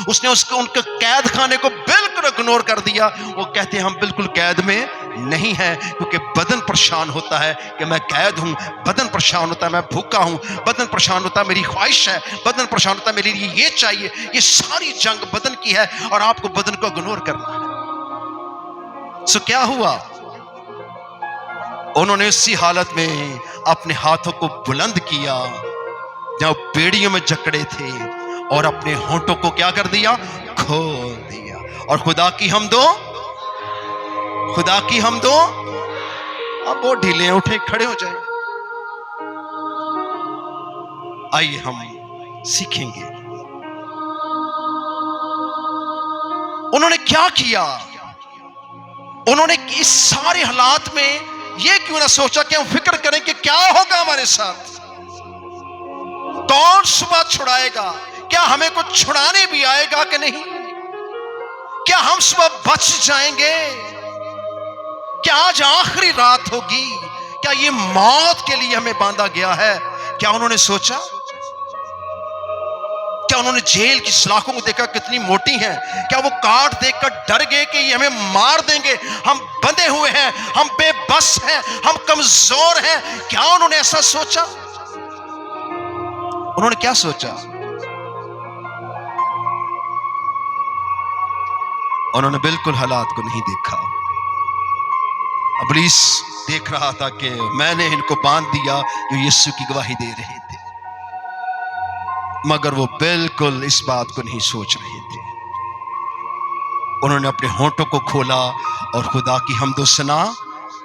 उसने उसको उनके कैद खाने को बिल्कुल इग्नोर कर दिया। वो कहते हैं हम बिल्कुल कैद में नहीं है, क्योंकि बदन परेशान होता है कि मैं कैद हूं, बदन परेशान होता है मैं भूखा हूं, बदन परेशान होता है मेरी ख्वाहिश है, बदन परेशान होता है मेरे लिए ये चाहिए। ये सारी जंग बदन की है और आपको बदन को इग्नोर करना है। सो क्या हुआ, उन्होंने उसी हालत में अपने हाथों को बुलंद किया जब बेड़ियों में जकड़े थे और अपने होंठों को क्या कर दिया, खोल दिया। और खुदा की हम दो, खुदा की हम दो। अब वो ढीले उठे खड़े हो जाए। आइए हम सीखेंगे उन्होंने क्या किया। उन्होंने इस सारे हालात में ये क्यों ना सोचा कि हम फिक्र करें कि क्या होगा हमारे साथ, कौन सुबह छुड़ाएगा, क्या हमें कुछ छुड़ाने भी आएगा कि नहीं, क्या हम सुबह बच जाएंगे, क्या आज आखिरी रात होगी, क्या ये मौत के लिए हमें बांधा गया है। क्या उन्होंने सोचा, क्या उन्होंने जेल की सलाखों को देखा कितनी मोटी हैं, क्या वो काट देखकर डर गए कि ये हमें मार देंगे, हम बंधे हुए हैं, हम बेबस हैं, हम कमजोर हैं। क्या उन्होंने ऐसा सोचा, उन्होंने क्या सोचा, उन्होंने बिल्कुल हालात को नहीं देखा। इब्लीस देख रहा था कि मैंने इनको बांध दिया जो यीशु की गवाही दे रहे थे, मगर वो बिल्कुल इस बात को नहीं सोच रहे थे। उन्होंने अपने होंठों को खोला और खुदा की हमदो सना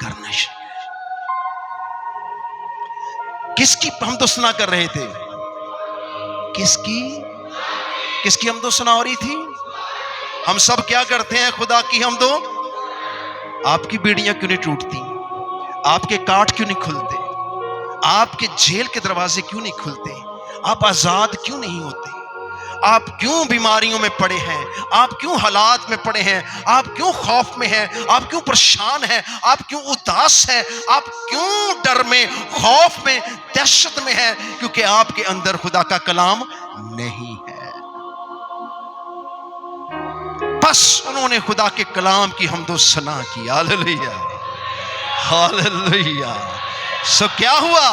करना शुरू। किसकी हमदो सना कर रहे थे, किसकी किसकी हमदो सना हो रही थी। हम सब क्या करते हैं, खुदा की हमदो। आपकी बेड़ियां क्यों नहीं टूटती, आपके काट क्यों नहीं खुलते, आपके जेल के दरवाजे क्यों नहीं खुलते, आप आजाद क्यों नहीं होते, आप क्यों बीमारियों में पड़े हैं, आप क्यों हालात में पड़े हैं, आप क्यों खौफ में हैं, आप क्यों परेशान हैं, आप क्यों उदास हैं, आप क्यों डर में, खौफ में, दहशत में हैं, क्योंकि आपके अंदर खुदा का कलाम नहीं है। बस उन्होंने खुदा के कलाम की हमदो सना की। Hallelujah, hallelujah. सो क्या हुआ,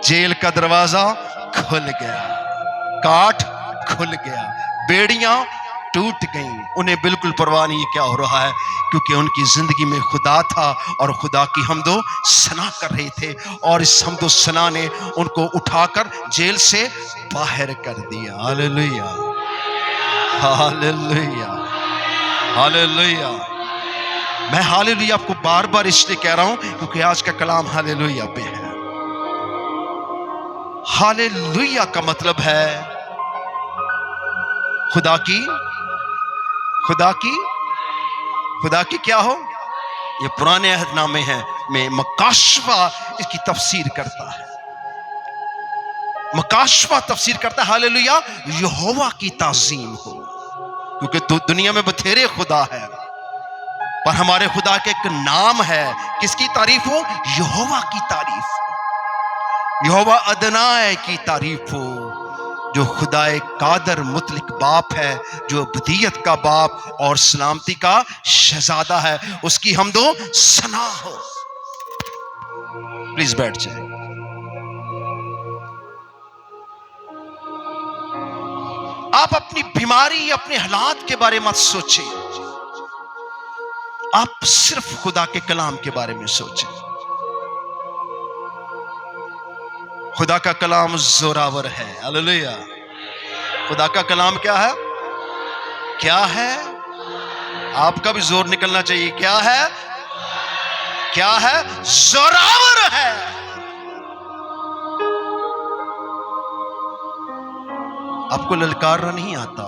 जेल का दरवाजा खुल गया, काट खुल गया, बेड़ियां टूट गईं। उन्हें बिल्कुल परवाह नहीं क्या हो रहा है, क्योंकि उनकी जिंदगी में खुदा था और खुदा की हमदो सना कर रहे थे, और इस हमदो सना ने उनको उठाकर जेल से बाहर कर दिया। Hallelujah, hallelujah, hallelujah. मैं हालेलुया आपको बार बार इसलिए कह रहा हूं क्योंकि आज का कलाम हालेलुया पे है। हालेलुया का मतलब है खुदा की, खुदा की, खुदा की क्या हो। ये पुराने अहदनामे हैं में मकाशवा इसकी तफसीर करता है, मकाशवा तफसीर करता है हालेलुया यहोवा की ताज़ीम हो। क्योंकि दुनिया में बथेरे खुदा है, पर हमारे खुदा के एक नाम है, किसकी तारीफ हो, यहोवा की तारीफ हो, यहोवा अदनाए की तारीफ हो, जो खुदाए कादर मुतलिक बाप है, जो अबदियत का बाप और सलामती का शहजादा है, उसकी हमदो सना हो। प्लीज बैठ जाए। आप अपनी बीमारी, अपने हालात के बारे में मत सोचें, आप सिर्फ खुदा के कलाम के बारे में सोचें। खुदा का कलाम जोरावर है। हालेलुया। खुदा का कलाम क्या है, क्या है, आपका भी जोर निकलना चाहिए। क्या है, क्या है, जोरावर है। आपको ललकारना नहीं आता,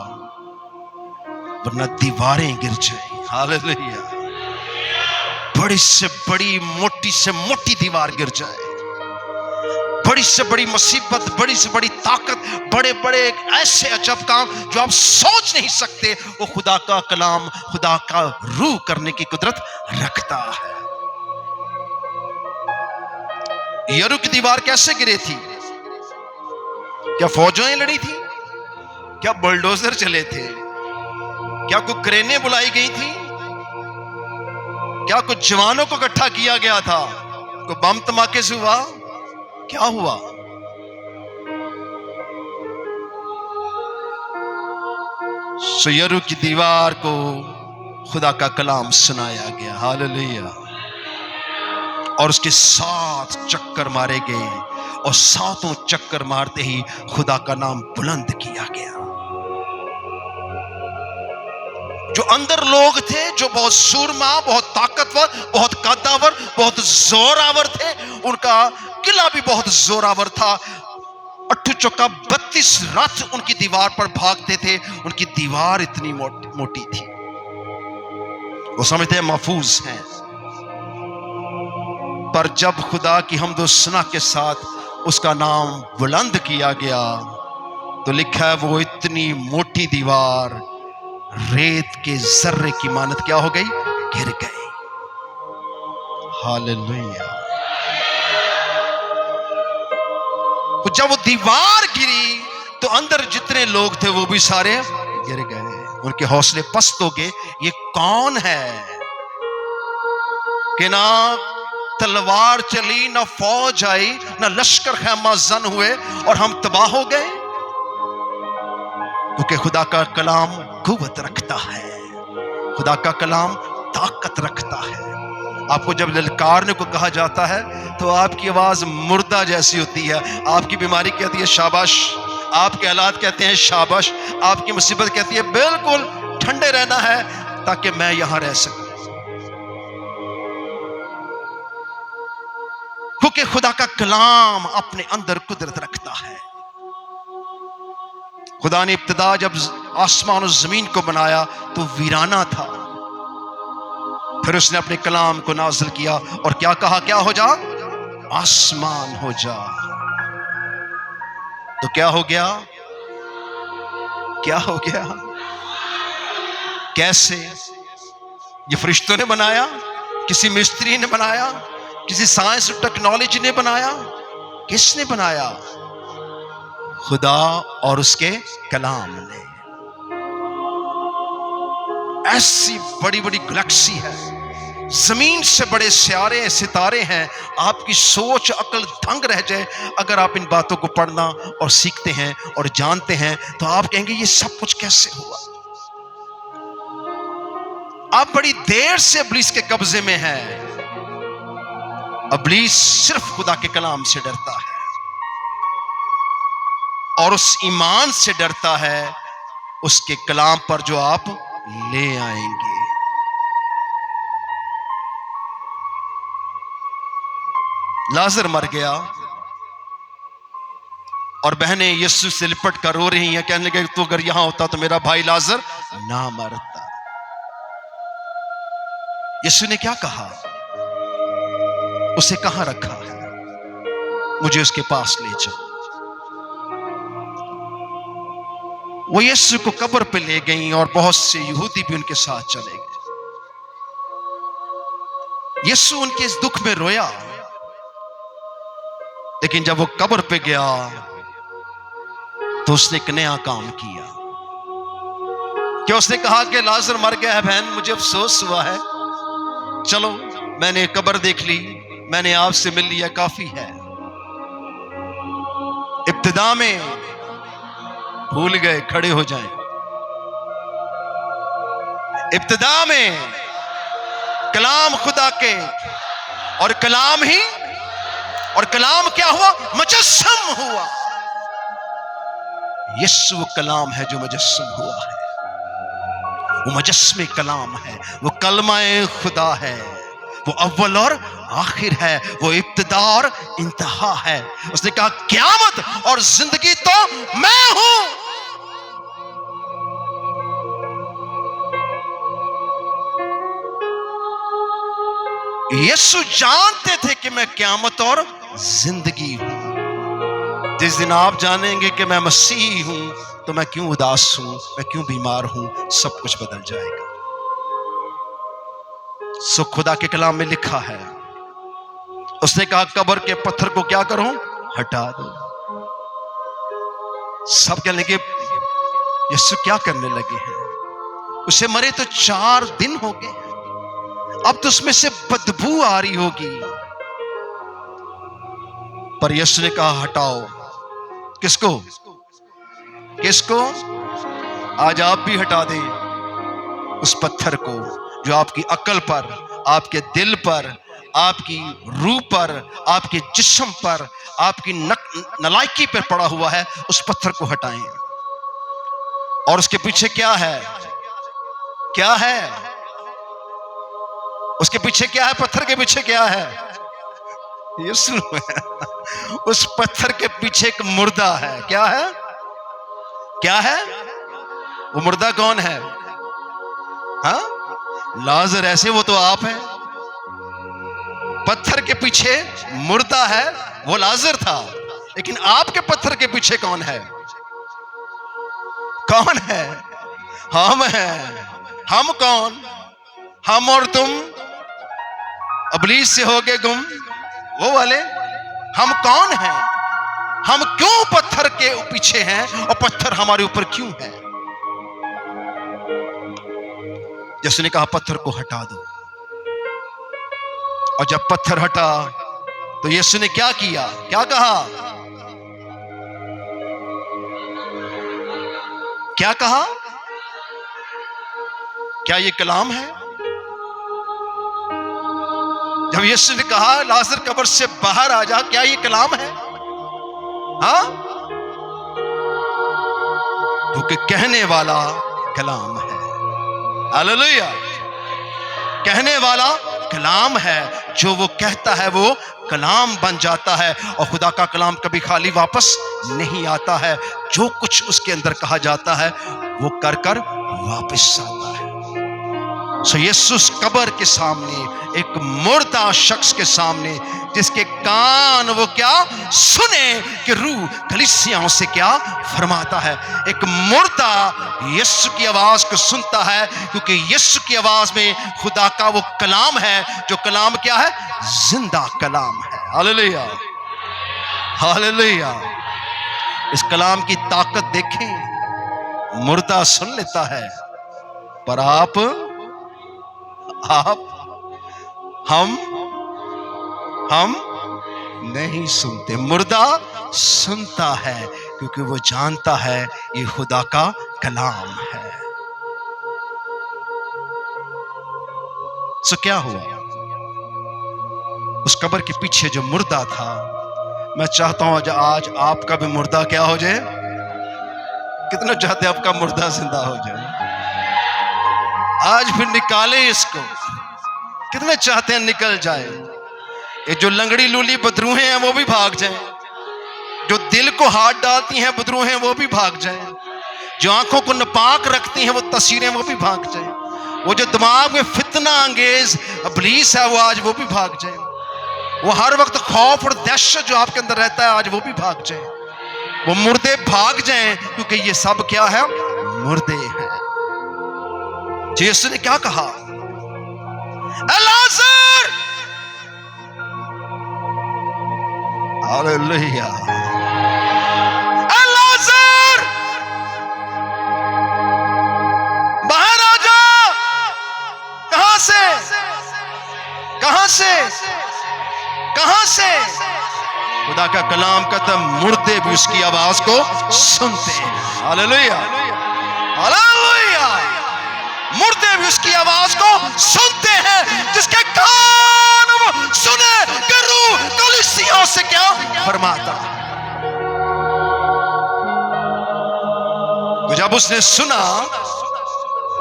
वरना दीवारें गिर जाए। हालेलुया। बड़ी से बड़ी, मोटी से मोटी दीवार गिर जाए, बड़ी से बड़ी मुसीबत, बड़ी से बड़ी ताकत, बड़े बड़े ऐसे अजब काम जो आप सोच नहीं सकते, वो खुदा का कलाम, खुदा का रूह करने की कुदरत रखता है। यरूशलेम की दीवार कैसे गिरी थी, क्या फौजें लड़ी थी, क्या बुलडोजर चले थे? क्या कुछ क्रेनें बुलाई गई थी? क्या कुछ जवानों को इकट्ठा किया गया था? कोई बम धमाके से हुआ? क्या हुआ? यरू की दीवार को खुदा का कलाम सुनाया गया। हालेलुया। और उसके 7 चक्कर मारे गए और 7 चक्कर मारते ही खुदा का नाम बुलंद किया गया। जो अंदर लोग थे, जो बहुत सूरमा, बहुत ताकतवर, बहुत कद्दावर, बहुत जोरावर थे, उनका किला भी बहुत जोरावर था। 8 चौका 32 रथ उनकी दीवार पर भागते थे। उनकी दीवार इतनी मोटी थी। वो समझते हैं महफूज हैं। पर जब खुदा की हमदो सना के साथ उसका नाम बुलंद किया गया तो लिखा है वो इतनी मोटी दीवार रेत के जर्रे की मानत क्या हो गई? गिर गई। हालेलुया। जब वो दीवार गिरी तो अंदर जितने लोग थे वो भी सारे गिर गए। उनके हौसले पस्त हो गए। ये कौन है कि ना तलवार चली, ना फौज आई, ना लश्कर खैमा जन हुए और हम तबाह हो गए? क्योंकि खुदा का कलाम कुव्वत रखता है, खुदा का कलाम ताकत रखता है। आपको जब ललकारने को कहा जाता है तो आपकी आवाज मुर्दा जैसी होती है। आपकी बीमारी कहती है शाबाश, आपके हालात कहते हैं शाबाश, आपकी मुसीबत कहती है बिल्कुल ठंडे रहना है ताकि मैं यहां रह सकूं। क्योंकि खुदा का कलाम अपने अंदर कुदरत रखता है। खुदा ने इब्तिदा जब आसमान और जमीन को बनाया तो वीराना था। फिर उसने अपने कलाम को नाज़िल किया और क्या कहा? क्या हो जा? आसमान हो जा। तो क्या हो गया? क्या हो गया? कैसे? ये फरिश्तों ने बनाया? किसी मिस्त्री ने बनाया? किसी साइंस और टेक्नोलॉजी ने बनाया? किसने बनाया? खुदा और उसके कलाम ने। ऐसी बड़ी बड़ी गैलेक्सी है, जमीन से बड़े सियारे सितारे हैं। आपकी सोच अकल दंग रह जाए अगर आप इन बातों को पढ़ना और सीखते हैं और जानते हैं तो आप कहेंगे ये सब कुछ कैसे हुआ? आप बड़ी देर से इब्लीस के कब्जे में हैं। इब्लीस सिर्फ खुदा के कलाम से डरता है और उस ईमान से डरता है उसके कलाम पर जो आप ले आएंगे। लाजर मर गया और बहनें यीशु से लिपट कर रो रही हैं, कहने लगे तो अगर यहां होता तो मेरा भाई लाजर ना मरता। यीशु ने क्या कहा? उसे कहां रखा है? मुझे उसके पास ले जाओ। वो यीशु को कब्र पे ले गई और बहुत से यहूदी भी उनके साथ चले गए। यीशु उनके इस दुख में रोया, लेकिन जब वो कब्र पे गया तो उसने एक नया काम किया। क्या उसने कहा कि लाजर मर गया है बहन, मुझे अफसोस हुआ है, चलो मैंने कब्र देख ली, मैंने आपसे मिल लिया, काफी है। इब्तिदा में भूल गए, खड़े हो जाएं। इब्तिदा में कलाम खुदा के और कलाम ही, और कलाम क्या हुआ? मुजस्सम हुआ। यीशु कलाम है जो मुजस्सम हुआ है। वो मुजस्सम कलाम है, वो कलमाए खुदा है, वो अव्वल और आखिर है, वो इब्तिदा और इंतहा है। उसने कहा क़यामत और जिंदगी तो मैं हूं। यीशु जानते थे कि मैं क़यामत और जिंदगी हूं। जिस दिन आप जानेंगे कि मैं मसीह हूं तो मैं क्यों उदास हूं, मैं क्यों बीमार हूं, सब कुछ बदल जाएगा। सो खुदा के कलाम में लिखा है, उसने कहा कब्र के पत्थर को क्या करो? हटा दो। सब कहने लगे यीशु क्या करने लगे हैं? उसे मरे तो 4 दिन हो गए, अब तो उसमें से बदबू आ रही होगी। पर यीशु ने कहा हटाओ। किसको? किसको? आज आप भी हटा दें उस पत्थर को जो आपकी अकल पर, आपके दिल पर, आपकी रूह पर, आपके जिस्म पर, आपकी नलायकी पर पड़ा हुआ है। उस पत्थर को हटाएं। और उसके पीछे क्या है? क्या है उसके पीछे? क्या है पत्थर के पीछे? क्या है? यीशु है। उस पत्थर के पीछे एक मुर्दा है। क्या है? क्या है वो मुर्दा? कौन है? हाँ, लाजर। ऐसे वो तो आप हैं। पत्थर के पीछे मुर्दा है, वो लाजर था। लेकिन आपके पत्थर के पीछे कौन है? कौन है? हम हैं। हम कौन? हम और तुम इब्लीस से हो गए गुम, वो वाले। हम कौन हैं? हम क्यों पत्थर के पीछे हैं और पत्थर हमारे ऊपर क्यों है? यीशु ने कहा पत्थर को हटा दो। और जब पत्थर हटा तो यीशु ने क्या किया? क्या कहा? क्या कहा? क्या ये कलाम है? जब यीशु ने कहा लाजर कब्र से बाहर आ जा, क्या ये कलाम है? हाँ, क्योंकि कहने वाला कलाम है। हालेलुया। कहने वाला कलाम है। जो वो कहता है वो कलाम बन जाता है। और खुदा का कलाम कभी खाली वापस नहीं आता है। जो कुछ उसके अंदर कहा जाता है वो कर कर वापस आता है। सो यीशु कब्र के सामने, एक मुर्दा शख्स के सामने, जिसके कान वो क्या सुने कि रूह कलीसियाओं से क्या फरमाता है। एक मुर्दा यीशु की आवाज को सुनता है, क्योंकि यीशु की आवाज में खुदा का वो कलाम है। जो कलाम क्या है? जिंदा कलाम है। Hallelujah, hallelujah. इस कलाम की ताकत देखें। मुर्दा सुन लेता है, पर आप हम नहीं सुनते। मुर्दा सुनता है, क्योंकि वो जानता है ये खुदा का कलाम है। सो क्या हुआ? उस कब्र के पीछे जो मुर्दा था, मैं चाहता हूं आज आपका भी मुर्दा क्या हो जाए। कितने चाहते आपका मुर्दा जिंदा हो जाए? आज फिर निकाले इसको। कितने चाहते हैं निकल जाए? ये जो लंगड़ी लूली बदरूहें हैं वो भी भाग जाएं। जो दिल को हाथ डालती हैं बदरूहें वो भी भाग जाएं। जो आंखों को नापाक रखती हैं वो तस्वीरें वो भी भाग जाएं। वो जो दिमाग में फितना अंगेज इब्लीस है वो आज वो भी भाग जाए। वो हर वक्त खौफ और दहशत जो आपके अंदर रहता है आज वो भी भाग जाए। वो मुर्दे भाग जाएं, क्योंकि ये सब क्या है? मुर्दे हैं। यीशु ने क्या कहा? लाजर, हालेलुया, लाजर बाहर आ जा। कहां से? कहां से? कहां से? खुदा का कलाम कहता मुर्दे भी उसकी आवाज को सुनते हैं। Hallelujah, hallelujah. मुर्दे भी उसकी आवाज को सुनते हैं। जिसके कान वो सुने कि रूह कलीसियाओं से क्या फरमाता। तो जब उसने सुना,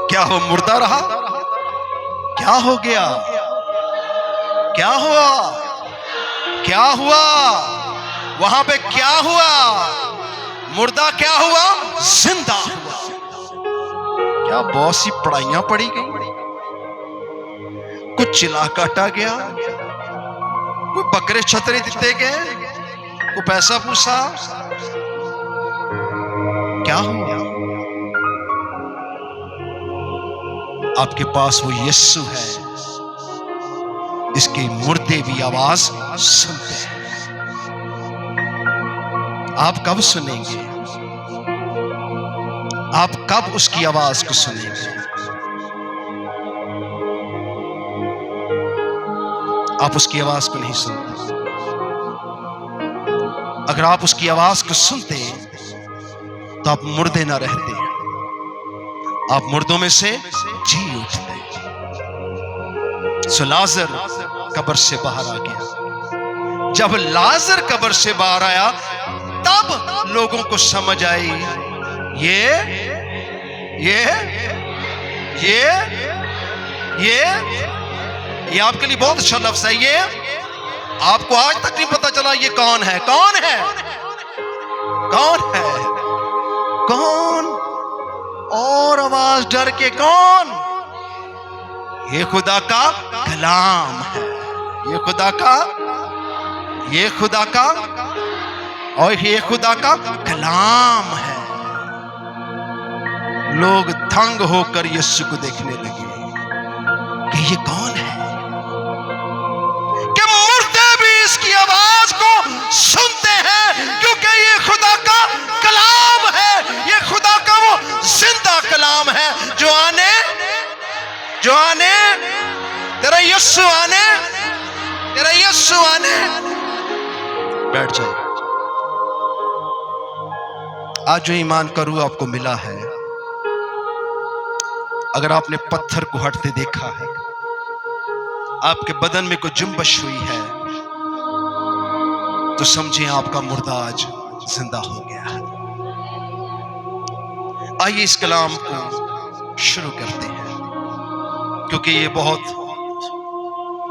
क्या वो मुर्दा रहा? क्या हो गया? क्या हुआ? क्या हुआ? वहां पे क्या हुआ? मुर्दा क्या हुआ? जिंदा हुआ। क्या बहुत सी पढ़ाइयां पढ़ी गई, कुछ चिल्ला काटा गया, कोई बकरे छतरे दिते गए, कोई पैसा पूछा। क्या हुआ? आपके पास वो यीशु है, इसके मुर्दे भी आवाज सुनते हैं। आप कब सुनेंगे? आप कब उसकी आवाज को सुनेंगे? आप उसकी आवाज को नहीं सुनते। अगर आप उसकी आवाज को सुनते तो आप मुर्दे ना रहते, आप मुर्दों में से जी उठते। सो लाजर कब्र से बाहर आ गया। जब लाजर कब्र से बाहर आया तब लोगों को समझ आई ये आपके लिए बहुत अच्छा लफ्ज है। ये आपको आज तक नहीं पता चला ये कौन है? कौन है? कौन है? कौन? और आवाज डर के कौन? ये खुदा का कलाम है। ये खुदा का और ये खुदा का कलाम है। लोग दंग होकर यीशु को देखने लगे कि ये कौन है कि मुर्दे भी इसकी आवाज को सुनते हैं, क्योंकि ये खुदा का कलाम है। ये खुदा का वो जिंदा कलाम है जो आने तेरा यीशु आने। बैठ जाओ। आज जो ईमान का रूह आपको मिला है, अगर आपने पत्थर को हटते देखा है, आपके बदन में कोई जुम्बश हुई है, तो समझें आपका मुर्दा आज जिंदा हो गया है। आइए इस कलाम को शुरू करते हैं, क्योंकि ये बहुत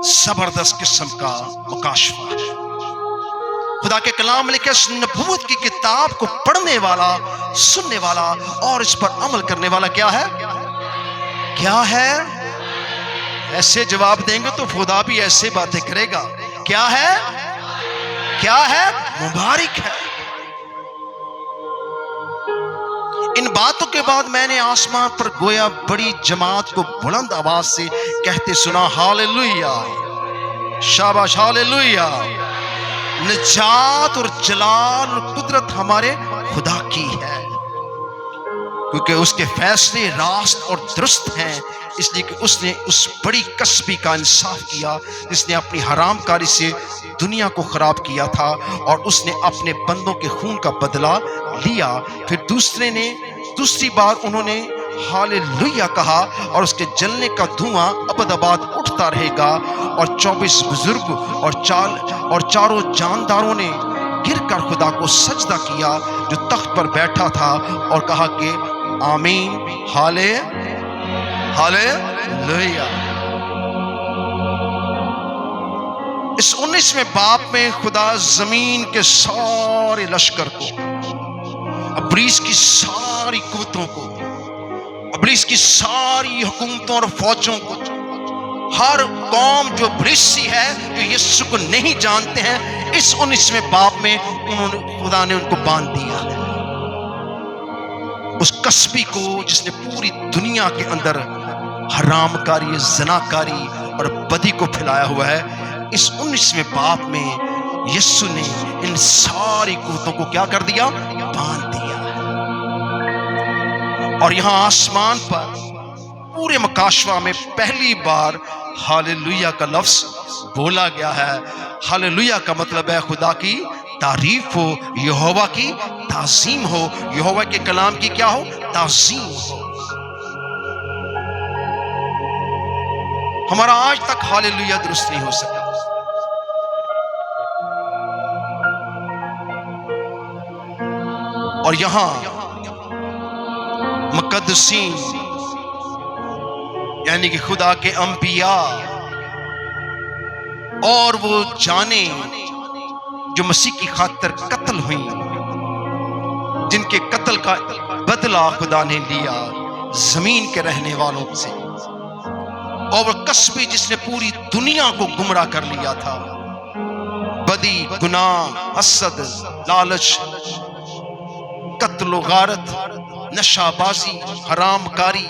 जबरदस्त किस्म का मुकाशफा है। खुदा के कलाम लिखे इस नबूवत की किताब को पढ़ने वाला, सुनने वाला और इस पर अमल करने वाला क्या है? क्या है? ऐसे जवाब देंगे तो खुदा भी ऐसे बातें करेगा। क्या है? क्या है? मुबारक है। इन बातों के बाद मैंने आसमान पर गोया बड़ी जमात को बुलंद आवाज से कहते सुना, हालेलुया, शाबाश, हालेलुया। निजात और जलाल और कुदरत हमारे खुदा की है, क्योंकि उसके फैसले रास्त और दुरुस्त हैं। इसलिए कि उसने उस बड़ी कसबी का इंसाफ किया जिसने अपनी हरामकारी से दुनिया को खराब किया था, और उसने अपने बंदों के खून का बदला लिया। फिर दूसरी बार उन्होंने हालेलुया कहा, और उसके जलने का धुआं अबद-आबाद उठता रहेगा। और 24 बुजुर्ग और चारों जानदारों ने गिरकर खुदा को सजदा किया जो तख्त पर बैठा था, और कहा कि आमीन, हालेलुया। इस 19वें बाब में खुदा जमीन के सारे लश्कर को, इब्लीस की सारी कुव्वतों को, इब्लीस की सारी हुकूमतों और फौजों को, हर कौम जो इब्लीसी है, जो यीशु को नहीं जानते हैं, इस 19वें बाब में खुदा ने उनको बांध दिया है। उस कसबी को जिसने पूरी दुनिया के अंदर हरामकारी, ज़नाकारी और बदी को फैलाया हुआ है, इस 19वें बाब में यीशु ने इन सारी कुव्वतों को क्या कर दिया? बांध दिया। और यहां आसमान पर पूरे मुकाशवा में पहली बार हालेलुया का लफ्ज बोला गया है। हालेलुया का मतलब है खुदा की तारीफ हो, यहोवा की ताज़ीम हो, यहोवा के कलाम की क्या हो? ताज़ीम हो। हमारा आज तक हालेलुया दुरुस्त नहीं हो सका। और यहां मुकद्दसीन यानी कि खुदा के अंबिया और वो जाने जो मसीह की खातिर कत्ल हुई, जिनके कत्ल का बदला खुदा ने लिया जमीन के रहने वालों से, और वो कसबी जिसने पूरी दुनिया को गुमराह कर लिया था, बदी, गुनाह, हसद, लालच, कत्ल, गारत, नशाबाजी, हरामकारी,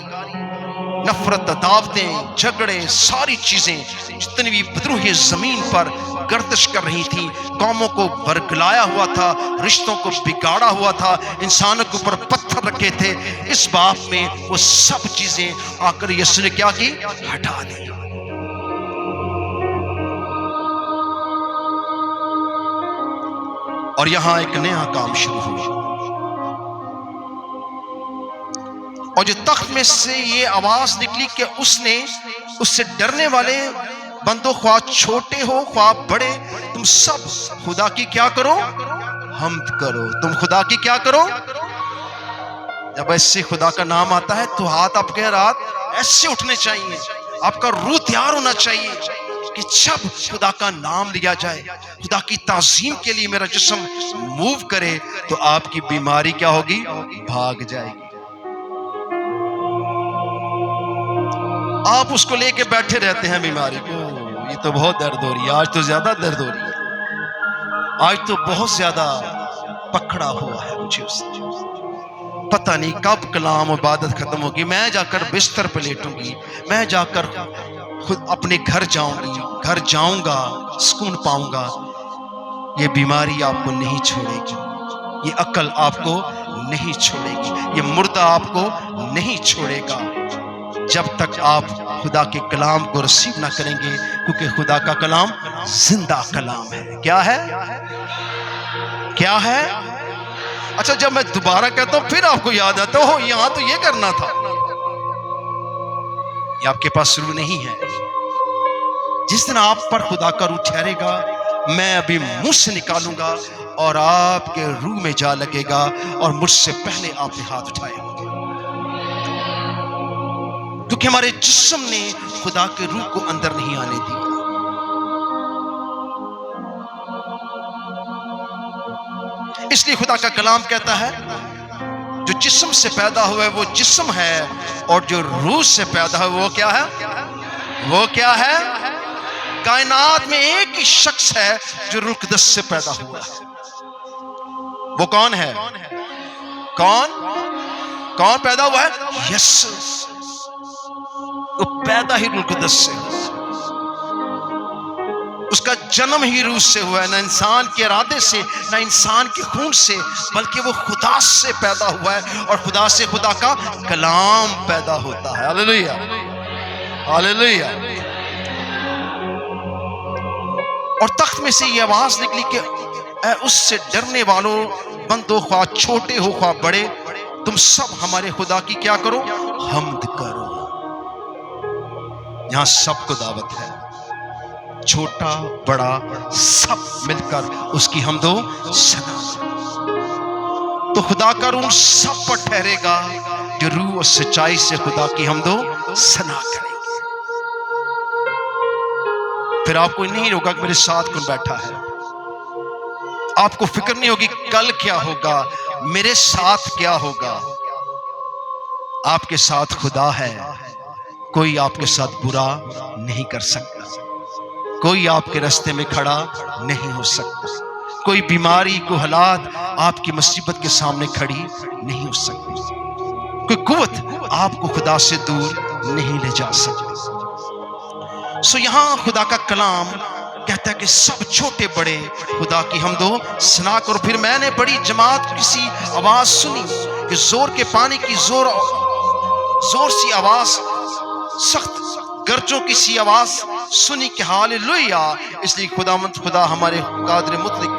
नफरत, दावतें, झगड़े, सारी चीजें जितनी भी बदरूह जमीन पर गर्दिश कर रही थी, कौमों को बरगलाया हुआ था, रिश्तों को बिगाड़ा हुआ था, इंसानों के ऊपर पत्थर रखे थे, इस बाप में वो सब चीजें आकर यीशु ने क्या की? हटा दी। और यहां एक नया काम शुरू हुआ। और जो तख्त में से ये आवाज निकली कि उससे डरने वाले बंदो, ख्वाह छोटे हो ख्वाह बड़े, तुम सब खुदा की क्या करो? हम्द करो। तुम खुदा की क्या करो? जब ऐसे खुदा का नाम आता है तो हाथ आपके रात ऐसे उठने चाहिए, आपका रूह तैयार होना चाहिए कि जब खुदा का नाम लिया जाए, खुदा की ताज़ीम के लिए मेरा जिस्म मूव करे, तो आपकी बीमारी क्या होगी? भाग जाएगी। आप उसको लेके बैठे रहते हैं बीमारी को, ये तो बहुत दर्द हो रही है, आज तो ज्यादा दर्द हो रही है, आज तो बहुत ज्यादा पकड़ा हुआ है मुझे उससे, पता नहीं कब कलाम इबादत खत्म होगी, मैं जाकर बिस्तर पे लेटूंगी, मैं जाकर खुद अपने घर जाऊंगी, घर जाऊंगा, सुकून पाऊंगा। ये बीमारी आपको नहीं छोड़ेगी, ये अक्ल आपको नहीं छोड़ेगी, ये मुर्दा आपको नहीं छोड़ेगा जब तक आप खुदा के कलाम को रिसीव ना करेंगे, क्योंकि खुदा का कलाम जिंदा कलाम है। क्या है? क्या है? अच्छा, जब मैं दोबारा कहता हूं फिर आपको याद आता हो यहां तो ये करना था, ये आपके पास रूह नहीं है। जिस दिन आप पर खुदा का रूह ठहरेगा, मैं अभी मुंह से निकालूंगा और आपके रूह में जा लगेगा और मुझसे पहले आपने हाथ उठाए, क्योंकि हमारे जिस्म ने खुदा के रूह को अंदर नहीं आने दिया। इसलिए खुदा का कलाम कहता है, जो जिस्म से पैदा हुआ है वो जिस्म है, और जो रूह से पैदा हुआ वो क्या है? वो क्या है? कायनात में एक ही शख्स है जो रूह कुद्स से पैदा हुआ है। वो कौन है? कौन पैदा हुआ है? यीशु। वो पैदा ही रूह कुद्स से, उसका जन्म ही रूह से हुआ है, ना इंसान के इरादे से, ना इंसान के खून से, बल्कि वो खुदा से पैदा हुआ है, और खुदा से खुदा का कलाम पैदा होता है। Hallelujah, hallelujah. और तख्त में से ये आवाज निकली कि उससे डरने वालों बंदो, ख्वाह छोटे हो ख्वाह बड़े, तुम सब हमारे खुदा की क्या करो? हम्द करो। यहां सबको दावत है, छोटा बड़ा सब मिलकर उसकी हमदो सना। तो खुदा का रूह सब पर ठहरेगा जो रूह और सच्चाई से खुदा की हमदो सना करेंगे। फिर आपको नहीं होगा कि मेरे साथ कौन बैठा है, आपको फिक्र नहीं होगी कल क्या होगा, मेरे साथ क्या होगा। आपके साथ खुदा है, कोई आपके साथ बुरा नहीं कर सकता, कोई आपके रास्ते में खड़ा नहीं हो सकता, कोई बीमारी को हालात आपकी मुसीबत के सामने खड़ी नहीं हो सकती, कोई कुव्वत आपको खुदा से दूर नहीं ले जा सकती। सो यहां खुदा का कलाम कहता है कि सब छोटे बड़े खुदा की हमदो सना करो। फिर मैंने बड़ी जमात किसी आवाज सुनी कि जोर के पानी की जोर सी आवाज, सख्त गर्जों की सी आवाज सुनी कि हालेलुया। इसलिए खुदा हमारे कादिर मुतलक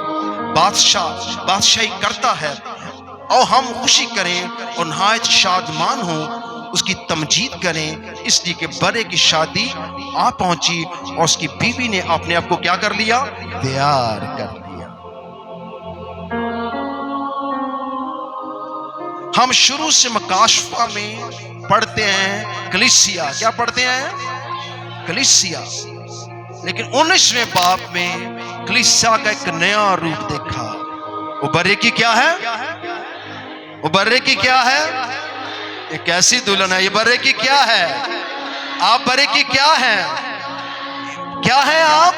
बादशाही करता है, और हम खुशी करें और नहायत शादमान हो, उसकी तमजीद करें, इसलिए कि बड़े की शादी आ पहुंची और उसकी बीवी ने अपने आप को क्या कर लिया? तैयार कर लिया। हम शुरू से मकाशफा में पढ़ते हैं कलीसिया, क्या पढ़ते हैं? कलीसिया। लेकिन 19वें बाब में कलीसिया का एक नया रूप देखा। वो बड़े की क्या है? वो बर्रे की क्या है? ये कैसी दुल्हन है? ये बर्रे की क्या है? आप बर्रे की क्या है? क्या है आप?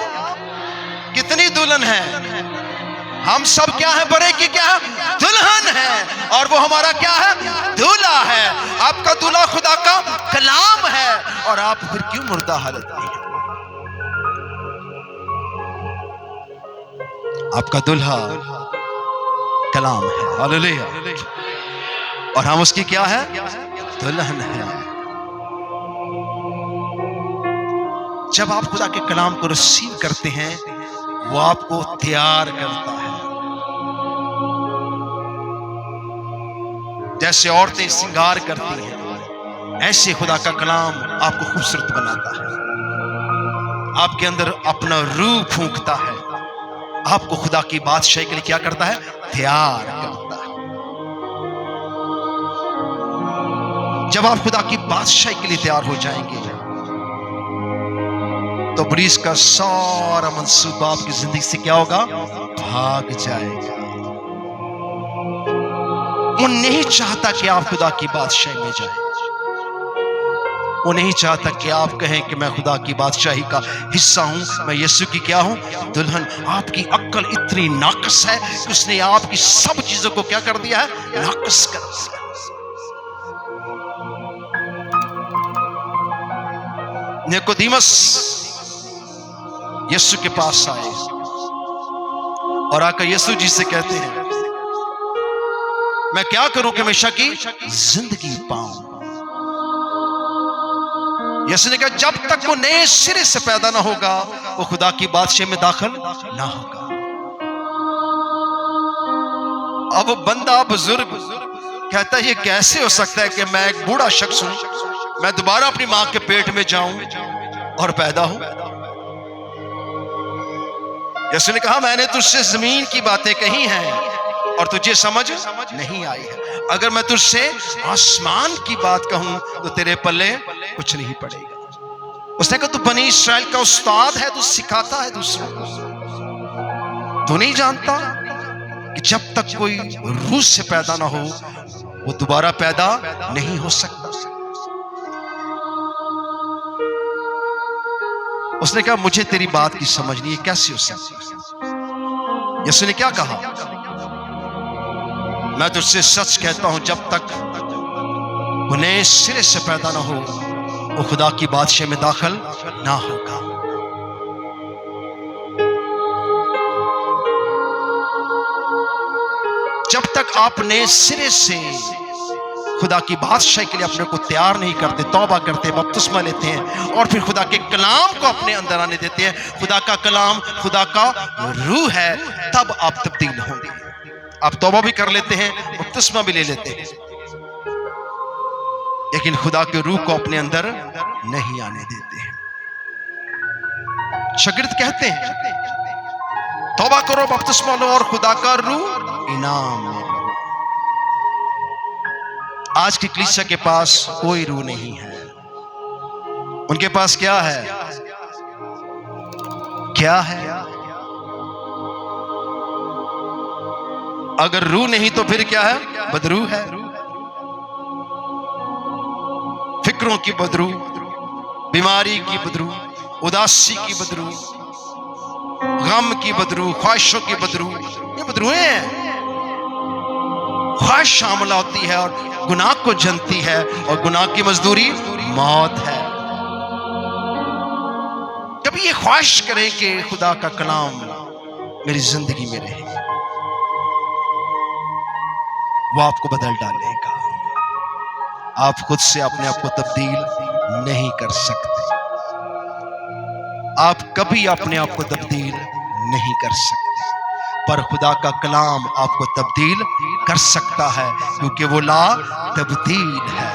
कितनी दुल्हन है? हम सब क्या है? बर्रे की क्या है? दुल्हन है। और वो हमारा क्या है? दूल्हा है। आपका दूल्हा खुदा का कलाम है। आप फिर क्यों मुर्दा हालत में हैं? आपका दुल्हा कलाम है, हालेलुया, और हम उसकी क्या है? दुल्हन है। जब आप खुदा के कलाम को रिसीव करते हैं, वो आपको तैयार करता है। जैसे औरतें श्रृंगार करती हैं, ऐसे खुदा का कलाम आपको खूबसूरत बनाता है, आपके अंदर अपना रूह फूंकता है, आपको खुदा की बादशाही के लिए क्या करता है? तैयार करता है। जब आप खुदा की बादशाही के लिए तैयार हो जाएंगे, तो इब्लीस का सारा मंसूबा आपकी जिंदगी से क्या होगा? भाग जाएगा। वो नहीं चाहता कि आप खुदा की बादशाही में जाएं। वो नहीं चाहता कि आप कहें कि मैं खुदा की बादशाही का हिस्सा हूं, मैं यीशु की क्या हूं? दुल्हन। आपकी अक्ल इतनी नाकस है कि उसने आपकी सब चीजों को क्या कर दिया है? नाकस कर दिया। निकोदेमुस यीशु के पास आए और आकर यीशु जी से कहते हैं, मैं क्या करूं कि हमेशा की जिंदगी पाऊं? यीशु ने कहा, जब तक वो नए सिरे से पैदा ना होगा, वो खुदा की बादशाही में दाखिल ना होगा। अब बंदा बुजुर्ग कहता है, ये कैसे हो सकता है कि मैं एक बूढ़ा शख्स हूं, मैं दोबारा अपनी मां के पेट में जाऊं और पैदा हूं? यीशु ने कहा, मैंने तुझसे जमीन की बातें कही हैं और तुझे समझ नहीं आई है। अगर मैं तुझसे आसमान की बात कहूं तो तेरे पल्ले कुछ नहीं पड़ेगा। उसने कहा, तू बनी इस्राएल का उस्ताद है, तू सिखाता है दूसरों को, तू नहीं जानता कि जब तक कोई रूह से पैदा ना हो, वो दोबारा पैदा नहीं हो सकता। उसने कहा, मुझे तेरी बात की समझ नहीं है, कैसे हो सकती? यीशु ने क्या कहा? मैं तुझसे सच कहता हूं, जब तक वो नए सिरे से पैदा ना हो, वो खुदा की बादशाही में दाखिल ना होगा। जब तक आप नए सिरे से खुदा की बादशाही के लिए अपने को तैयार नहीं करते, तौबा करते, बपतिस्मा लेते हैं और फिर खुदा के कलाम को अपने अंदर आने देते हैं, खुदा का कलाम खुदा का रूह है, तब आप तब्दील होंगे। आप तौबा भी कर लेते हैं, बपतिस्मा भी ले लेते हैं, लेकिन खुदा के रूह को अपने अंदर नहीं आने देते हैं। शागिर्द कहते हैं, तौबा करो, बपतिस्मा लो और खुदा का रूह इनाम ले लो। आज की कलीसिया के पास कोई रूह नहीं है। उनके पास क्या है? क्या है? अगर रूह नहीं तो फिर क्या है? बदरूह है। फिक्रों की बदरू, बीमारी की बदरू, उदासी की बदरू, गम की बदरू, ख्वाहिशों की बदरू, ये बदरूएं हैं। ख्वाहिश शामिल होती है और गुनाह को जनती है, और गुनाह की मजदूरी मौत है। कभी ये ख्वाहिश करें कि खुदा का कलाम मेरी जिंदगी में रहे, वो आपको बदल डालेगा। आप खुद से अपने आप को तब्दील नहीं कर सकते। आप कभी अपने आप को तब्दील नहीं कर सकते, पर खुदा का कलाम आपको तब्दील कर सकता है, क्योंकि वो ला तब्दील है।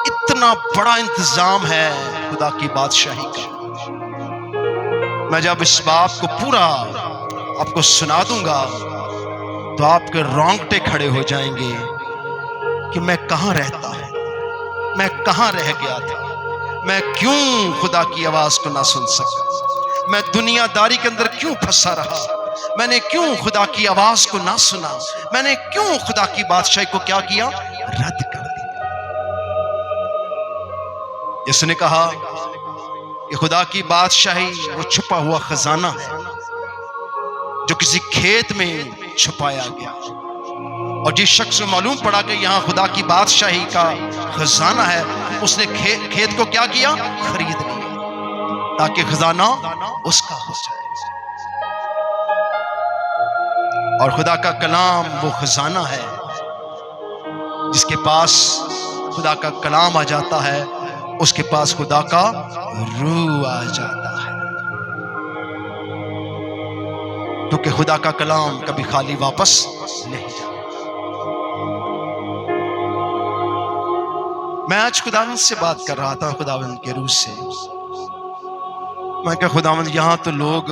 इतना बड़ा इंतजाम है खुदा की बादशाही का। मैं जब इस बात को पूरा आपको सुना दूंगा तो आपके रोंगटे खड़े हो जाएंगे कि मैं कहां रहता हूं, मैं कहां रह गया था, मैं क्यों खुदा की आवाज को ना सुन सका, मैं दुनियादारी के अंदर क्यों फंसा रहा, मैंने क्यों खुदा की आवाज को ना सुना, मैंने क्यों खुदा की बादशाही को क्या किया? रद्द कर दिया। यीशु ने कहा कि खुदा की बादशाही वो छुपा हुआ खजाना है जो किसी खेत में छुपाया गया। और जिस शख्स को मालूम पड़ा कि यहाँ खुदा की बादशाही का खजाना है, उसने खेत को क्या किया? खरीद लिया, ताकि खजाना उसका हो जाए। और खुदा का कलाम वो खजाना है, जिसके पास खुदा का कलाम आ जाता है, उसके पास खुदा का रूह आ जाता है। क्योंकि खुदा का कलाम कभी खाली वापस नहीं जाता। मैं आज खुदावंद से बात कर रहा था, खुदावंद के रूह से। मैं क्या खुदावंद, यहां तो लोग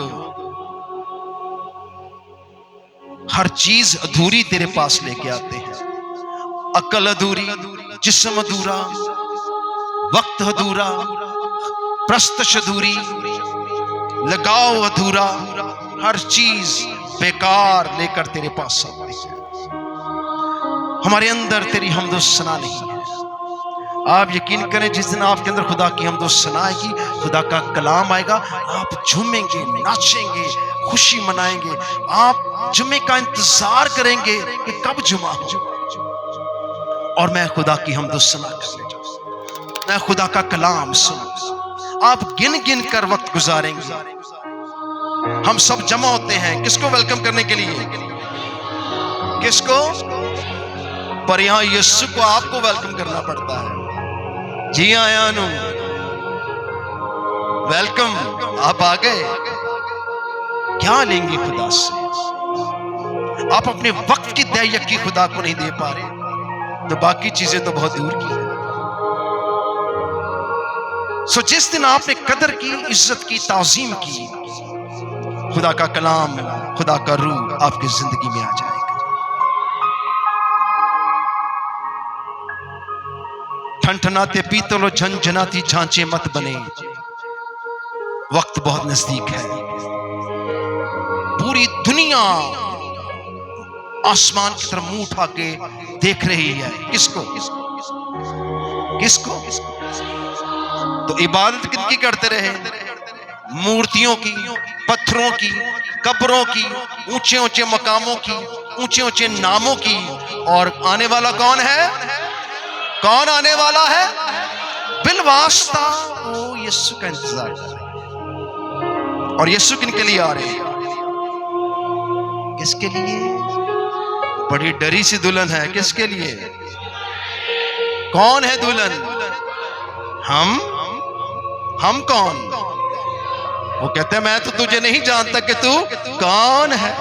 हर चीज अधूरी तेरे पास लेके आते हैं। अकल अधूरी, जिस्म अधूरा, वक्त अधूरा, प्रस्तश अधूरी, लगाव अधूरा, हर चीज बेकार लेकर तेरे पास आते हैं। हमारे अंदर तेरी हम्दो सना नहीं है। आप यकीन करें, जिस दिन आपके अंदर खुदा की हम्दो सना आएगी, खुदा का कलाम आएगा, आप झूमेंगे, नाचेंगे, खुशी मनाएंगे। आप जुमे का इंतजार करेंगे कि कब जुमा हो और मैं खुदा की हम्दो सना करने जाऊं, मैं खुदा का कलाम सुनूं। आप गिन गिन कर वक्त गुजारेंगे। हम सब जमा होते हैं किसको वेलकम करने के लिए? किसको? पर यहां यीशु को आपको वेलकम करना पड़ता है। जी आयानु, वेलकम, आप आ गए। क्या लेंगे खुदा से? आप अपने वक्त की दयकी खुदा को नहीं दे पा रहे, तो बाकी चीजें तो बहुत दूर की है। सो जिस दिन आपने कदर की, इज्जत की, ताजीम की, खुदा का कलाम, खुदा का रूह आपकी जिंदगी में आ जाएगा। ठनठनाते पीतल और झनझनाती झांचे मत बने, वक्त बहुत नजदीक है। पूरी दुनिया आसमान की तरफ मुंह उठा के देख रही है। किसको? किसको? तो इबादत किनकी करते रहे? मूर्तियों की, पत्थरों की, कब्रों की, ऊंचे ऊंचे मकामों की, ऊंचे ऊंचे नामों की। और आने वाला कौन है? कौन आने वाला है? बिलवास्ता वो यीशु का इंतजार कर रहे हैं। और यीशु किनके लिए आ रहे हैं? किसके लिए? बड़ी डरी सी दुल्हन है। किसके लिए? कौन है दुल्हन? हम कौन? वो कहते हैं मैं तो तुझे नहीं जानता कि तू कौन है।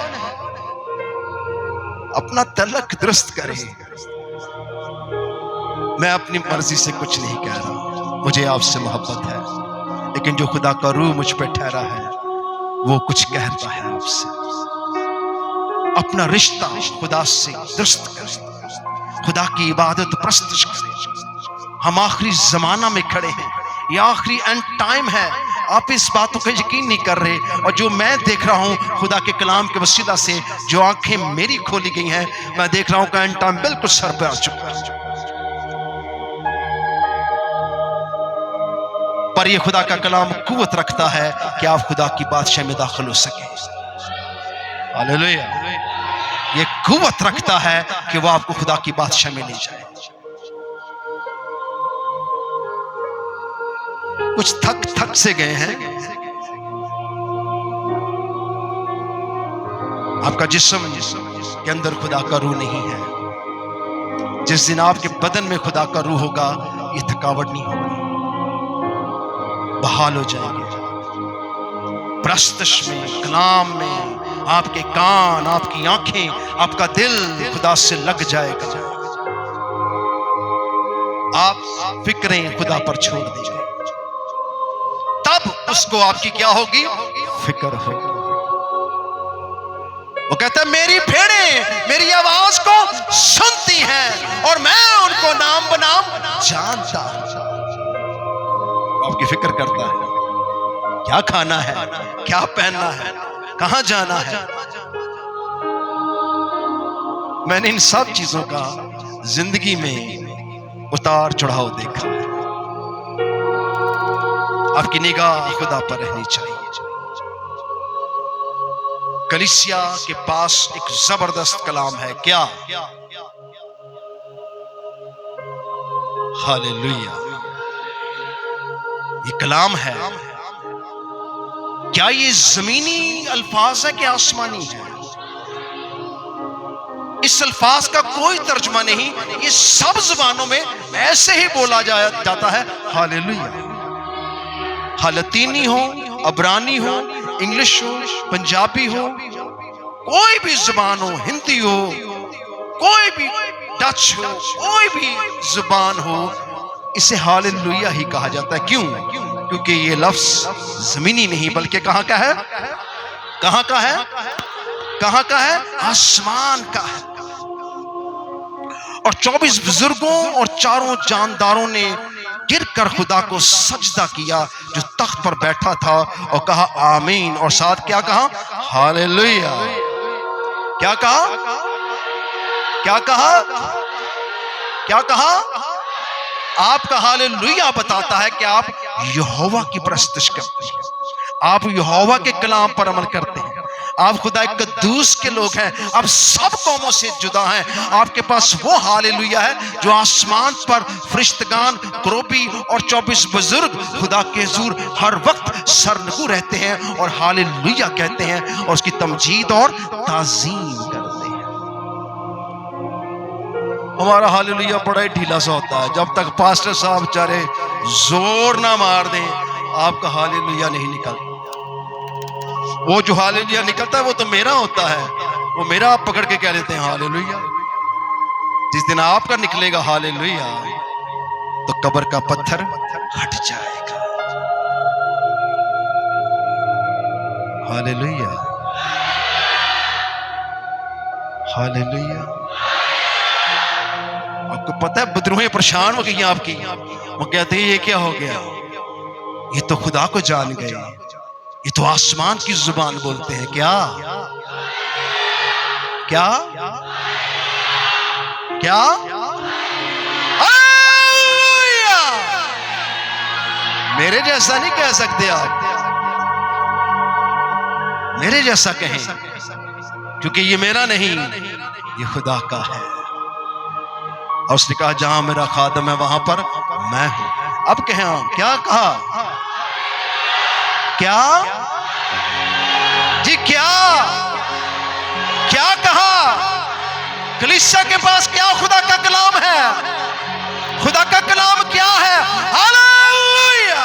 अपना तलक दुरुस्त करे। मैं अपनी मर्जी से कुछ नहीं कह रहा, मुझे आपसे मोहब्बत है, लेकिन जो खुदा का रूह मुझ पे ठहरा है वो कुछ कहता है आपसे। अपना रिश्ता खुदा से दुरुस्त करें, खुदा की इबादत प्रस्तुत करें। हम आखिरी जमाना में खड़े हैं, ये आखिरी एंड टाइम है। आप इस बातों का यकीन नहीं कर रहे, और जो मैं देख रहा हूं खुदा के कलाम के वसीला से, जो आंखें मेरी खोली गई हैं, मैं देख रहा हूं कि एंड टाइम बिल्कुल सर पे आ चुका है। पर ये खुदा का कलाम कुव्वत रखता है कि आप खुदा की बादशाह में दाखिल हो सके। हालेलुया। ये कुव्वत रखता है कि वो आपको खुदा की बादशाह में ले जाए। कुछ थक से गए हैं। आपका जिस्म के अंदर खुदा का रूह नहीं है। जिस दिन आपके बदन में खुदा का रूह होगा, ये थकावट नहीं होगी, बहाल हो जाएंगे। प्रस्तश में, कलाम में आपके कान, आपकी आंखें, आपका दिल खुदा से लग जाएगा। आप फिक्रें खुदा पर छोड़ देंगे, तब उसको आपकी क्या होगी? फिक्र होगी। वो कहता है मेरी भेड़ें मेरी आवाज को सुनती हैं और मैं उनको नाम बनाम जानता हूं। आपकी फिक्र करता है, क्या खाना है, क्या पहनना है, कहां जाना है। मैंने इन सब चीजों का जिंदगी में उतार चढ़ाव देखा है। आपकी निगाह खुदा पर रहनी चाहिए। कलीसिया के पास एक जबरदस्त कलाम है। क्या? हालेलुया। ये कलाम है। क्या ये जमीनी अल्फाज है कि आसमानी है? इस अल्फाज का कोई तर्जुमा नहीं, ये सब जुबानों में ऐसे ही बोला जाता है। हालेलुया। लतीनी हो, अबरानी हो, इंग्लिश हो, पंजाबी हो, कोई भी जुबान हो, हिंदी हो, कोई भी डच हो, कोई भी जुबान हो, इसे हालेलुया ही कहा जाता है। क्यों? क्योंकि ये लफ्ज जमीनी नहीं बल्कि कहां का है? कहां का है? कहां का है? आसमान का है। और 24 बुजुर्गों और चारों जानदारों ने गिरकर खुदा को सजदा किया जो तख्त पर बैठा था और कहा आमीन। और साथ क्या कहा? हालेलुया। क्या कहा? क्या कहा? क्या कहा? आपका हालेलुया बताता है कि आप यहोवा की परस्तिश करते हैं, आप यहोवा के कलाम पर अमल करते हैं, आप खुदा कद्दूस के लोग हैं, आप सब कौमों से जुदा हैं। आपके पास वो हालेलुया है जो आसमान पर फरिश्तगान, करोबी और 24 बुजुर्ग खुदा के हुजूर हर वक्त सरनगू रहते हैं और हालेलुया कहते हैं और उसकी तमजीद और ताज़ीम करते हैं। हमारा हालेलुया बड़ा ही ढीला सा होता है। जब तक पास्टर साहब बेचारे जोर ना मार दें, आपका हालेलुया नहीं निकलता। वो जो हालेलुया निकलता है वो तो मेरा होता है, वो मेरा आप पकड़ के कह लेते हैं हालेलुया। जिस दिन आपका निकलेगा हालेलुया तो कब्र का पत्थर हट जाएगा। हालेलुया। हालेलुया। आपको पता है बदरूहें परेशान हो गई आपकी, वो कहते हैं ये क्या हो गया? ये तो खुदा को जान गए, ये तो आसमान की जुबान बोलते हैं। क्या क्या क्या? मेरे जैसा नहीं कह सकते आप, मेरे जैसा कहें, क्योंकि ये मेरा नहीं, ये खुदा का है। और उसने कहा जहां मेरा खादम है वहां पर मैं हूं। अब कहें क्या कहा? क्या जी? क्या क्या कहा? कलीसिया के पास क्या खुदा का कलाम है? खुदा का कलाम क्या है? हालेलुया।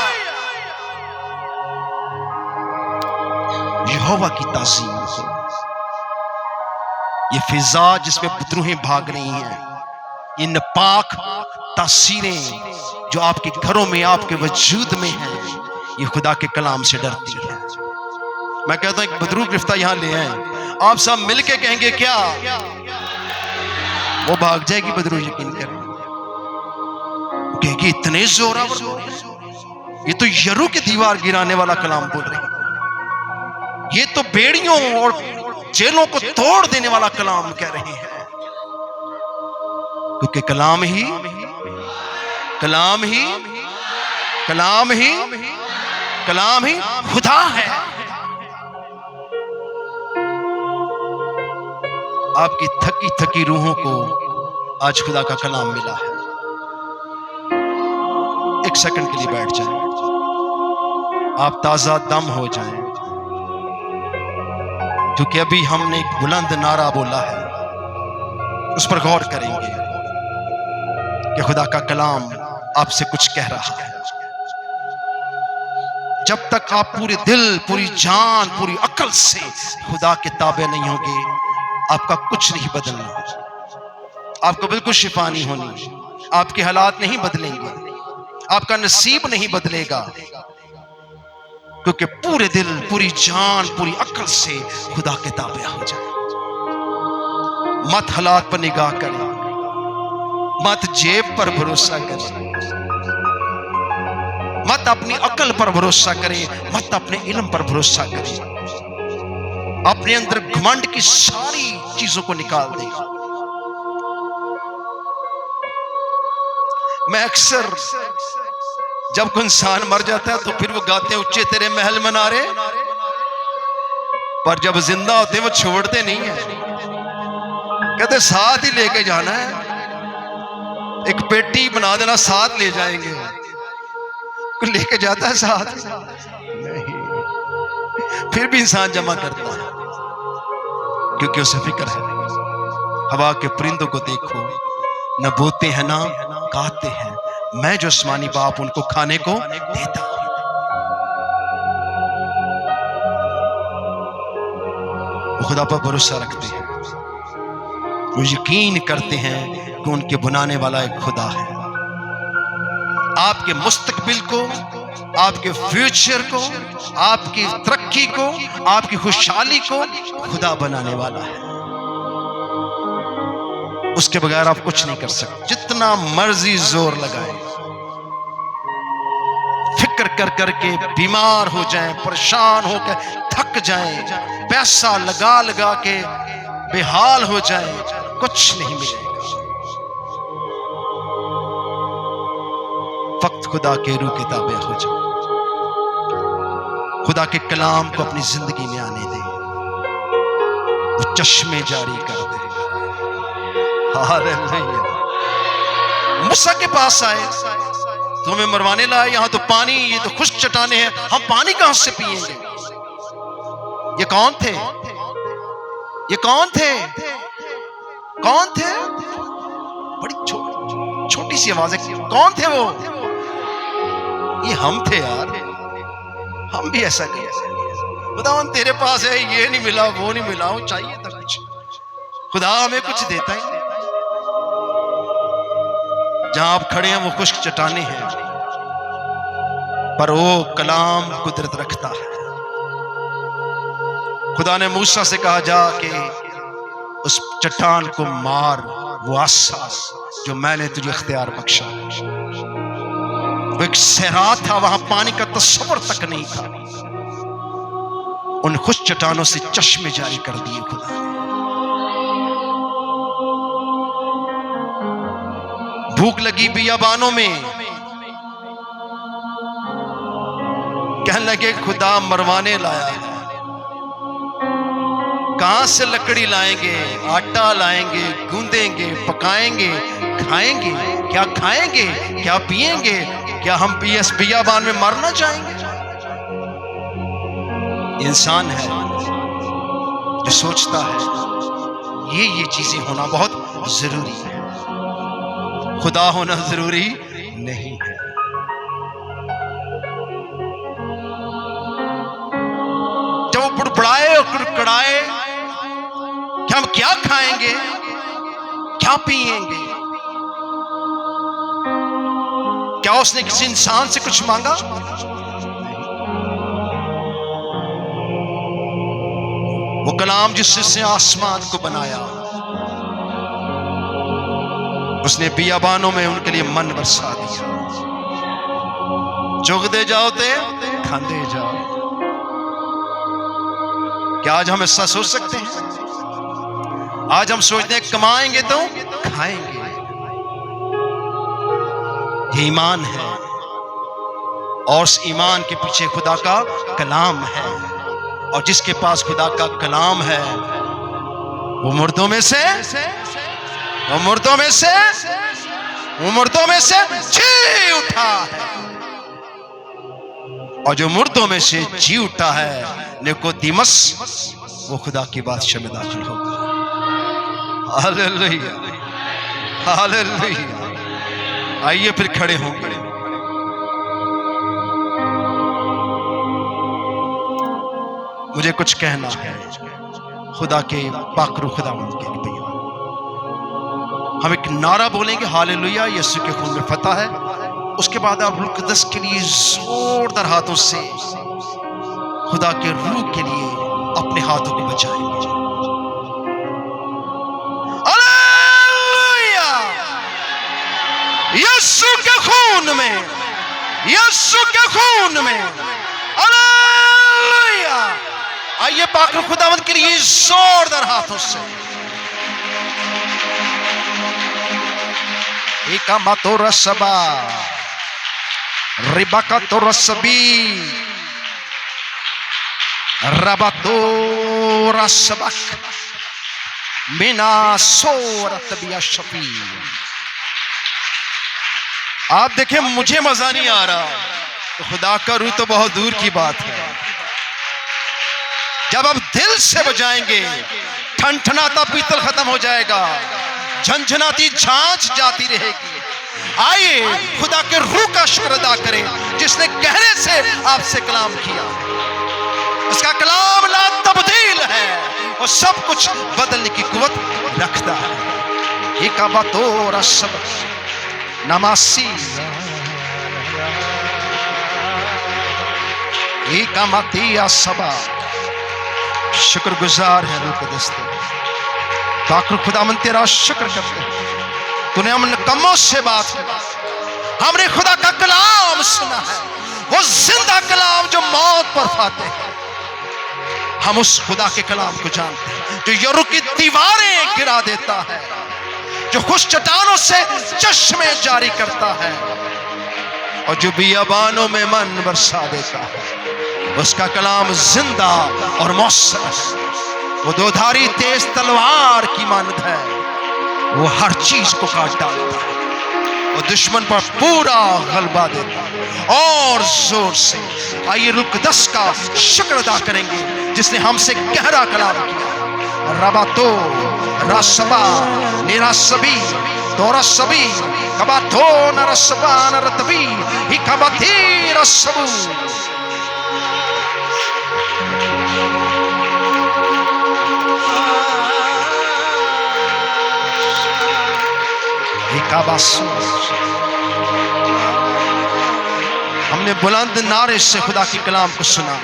यहोवा की ताज़ीम हो। ये फिजा जिसमें बदरूहें भाग रही हैं, ये नापाक तासीरें जो आपके घरों में, आपके वजूद में हैं, ये खुदा के कलाम से डरती है। मैं कहता हूं एक बदरू गिरफ्तार यहां ले आए, आप सब मिलके कहेंगे क्या? वो भाग जाएगी बदरू, यकीन करें। कहेगी इतने जोरावर, ये तो यरू की दीवार गिराने वाला कलाम बोल रही है, ये तो बेड़ियों और जेलों को तोड़ देने वाला कलाम कह रहे हैं। क्योंकि कलाम ही कलाम ही कलाम ही कलाम ही खुदा है। आपकी थकी थकी रूहों को आज खुदा का कलाम मिला है। एक सेकंड के लिए बैठ जाएं, आप ताजा दम हो जाएं, क्योंकि अभी हमने एक बुलंद नारा बोला है, उस पर गौर करेंगे कि खुदा का कलाम आपसे कुछ कह रहा है। जब तक आप पूरे दिल, पूरी जान, पूरी अकल से खुदा के ताबे नहीं होंगे, आपका कुछ नहीं बदलना, आपको बिल्कुल शिफा नहीं होनी, आपके हालात नहीं बदलेंगे, आपका नसीब नहीं बदलेगा, क्योंकि पूरे दिल, पूरी जान, पूरी अकल से खुदा के ताबे हो जाए। मत हालात पर निगाह करें, मत जेब पर भरोसा करें, मत अपनी अकल पर भरोसा करें, मत अपने इल्म पर भरोसा करें। अपने अंदर घमंड की सारी चीजों को निकाल दें। मैं अक्सर जब कोई इंसान मर जाता है तो फिर वो गाते हैं ऊंचे तेरे महल मनारे, पर जब जिंदा होते हैं वो छोड़ते नहीं है, कहते साथ ही लेके जाना है। एक पेटी बना देना, साथ ले जाएंगे। कोई लेके जाता है साथ? नहीं। फिर भी इंसान जमा करता है क्योंकि उसे फिक्र है। हवा के परिंदों को देखो, न बोते हैं ना गाते हैं, मैं जो आसमानी बाप उनको खाने को देता हूं। वो खुदा पर भरोसा रखते हैं, वो यकीन करते हैं कि उनके बनाने वाला एक खुदा है। आपके मुस्तकबिल को, आपके फ्यूचर को, आपकी तरक्की को, आपकी खुशहाली को खुदा बनाने वाला है। उसके बगैर आप कुछ नहीं कर सकते। जितना मर्जी जोर लगाए, फिक्र कर करके बीमार हो जाएं, परेशान होकर थक जाएं, पैसा लगा लगा के बेहाल हो जाएं, कुछ नहीं मिलेगा। वक्त खुदा के रूह के ताबे हो जाए, खुदा के कलाम को अपनी जिंदगी में आने दे, वो चश्मे जारी कर दे। हालेलुया। मूसा के पास आए, तुम्हें मरवाने लाए, यहां तो पानी, ये तो खुश्क चट्टाने हैं, हम पानी कहां से पिएंगे? ये कौन थे? ये कौन थे? कौन थे? बड़ी छोटी सी आवाज है, कौन थे वो? ये हम थे यार, हम भी ऐसा किया। खुदा हम तेरे पास है, ये नहीं मिला, वो नहीं मिला, वो चाहिए था कुछ, खुदा हमें कुछ देता ही नहीं। जहां आप खड़े हैं वो खुश्क चट्टाने हैं, पर वो कलाम कुदरत रखता है। खुदा ने मूसा से कहा, जाके उस चट्टान को मार, वो आसा जो मैंने तुझे इख्तियार बख्शा। वो एक सहरा था, वहां पानी का तस्वर तक नहीं था। उन खुश्क चट्टानों से चश्मे जारी कर दिए खुदा ने। भूख लगी बियाबानों में, कहने लगे खुदा मरवाने लाया है, कहां से लकड़ी लाएंगे, आटा लाएंगे, गूंदेंगे, पकाएंगे, खाएंगे? क्या खाएंगे, क्या पिएंगे? क्या हम बियाबान में मरना चाहेंगे? इंसान है जो सोचता है ये चीजें होना बहुत जरूरी है, खुदा होना जरूरी नहीं है। जब वो बुड़बुड़ाए और कुड़कुड़ाए कि हम क्या खाएंगे, क्या पिएंगे, क्या उसने किसी इंसान से कुछ मांगा? वो कलाम जिससे आसमान को बनाया, उसने बियाबानों में उनके लिए मन बरसा दिया। चुगदे जाओ ते खांदे जाओ। क्या आज हम ऐसा सोच सकते हैं? आज हम सोचते हैं कमाएंगे तो खाएंगे। ये ईमान है, और उस ईमान के पीछे खुदा का कलाम है, और जिसके पास खुदा का कलाम है वो मुर्दों में से जी उठा है। और जो मुर्दों में से जी उठा है, निकोदिमस, वो खुदा की बादशाह में दाखिल होगा। Hallelujah, hallelujah. आइए फिर खड़े होंगे। मुझे कुछ कहना है खुदा के पाकरू खुदा के लिए। हम एक नारा बोलेंगे, हालेलुया, यीशु के खून में फतह है। उसके बाद आप रूह कुद्दस के लिए जोरदार हाथों से खुदा के रूह के लिए अपने हाथों को बचाएंगे। हालेलुया, यीशु के खून में, यीशु के खून में। हालेलुया। आइए पाक खुदावंद के लिए जोरदार हाथों से। एका मातो रसबा रिबाका तो रसबी रबातो रसबक बिना सोरत बिया शफी। आप देखें मुझे मजा नहीं आ रहा, तो खुदा का रूह तो बहुत दूर की बात है। जब आप दिल से बजाएंगे, ठनठनाता पीतल खत्म हो जाएगा, झंझनाती झांझ जाती रहेगी। आइए खुदा के रूह का शुक्र अदा करें जिसने गहरे से आपसे कलाम किया। उसका कलाम ला तब्दील है, वो सब कुछ बदलने की कुव्वत रखता है। हिकाबतोरा सब नमासी हिकामतिया सबा, शुक्रगुजार है रूह के दस्ते। ताकि खुदावंद तेरा शुक्र करते हैं, तूने हम नकम्मों से बात की। हमने खुदा का कलाम सुना है, वो जिंदा कलाम जो मौत पर फाते हैं। हम उस खुदा के कलाम को जानते हैं जो यरू की दीवारें गिरा देता है, जो खुश चट्टानों से चश्मे जारी करता है, और जो बियाबानों में मन बरसा देता है। उसका कलाम जिंदा और मौसर है, वो दोधारी तेज तलवार की मानद है। वो हर चीज को काट डालता है, वो दुश्मन पर पूरा गलबा देता है। और जोर से आइए रुकदस का शुक्र अदा करेंगे जिसने हमसे गहरा कलाम किया। रबातो रसबा निरासबी दोरसबी कबातो नरसबा नरतबी हिकबती रसबू। हमने बुलंद नारे से खुदा के कलाम को सुना,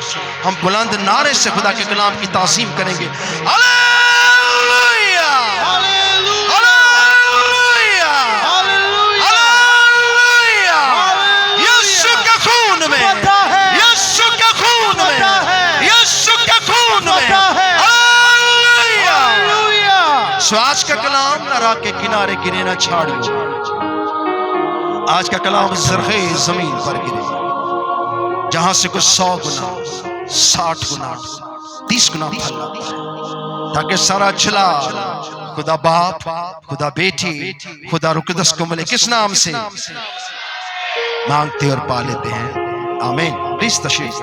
हम बुलंद नारे से खुदा के कलाम की ताज़ीम करेंगे। Hallelujah hallelujah hallelujah. यीशु के खून में, यीशु के खून में, यीशु के खून में। सो आज का कलाम ना राह के किनारे गिरे ना झाड़ियों, आज का कलाम ज़रख़े ज़मीन पर गिरे, जहां से कुछ 100 गुना 60 गुना 30 गुना फल आता है, ताकि सारा छिला खुदा बाप, खुदा बेटी, खुदा रुकदस को मिले। किस नाम से मांगते और पा लेते हैं। आमीन। प्लीज तशरीफ।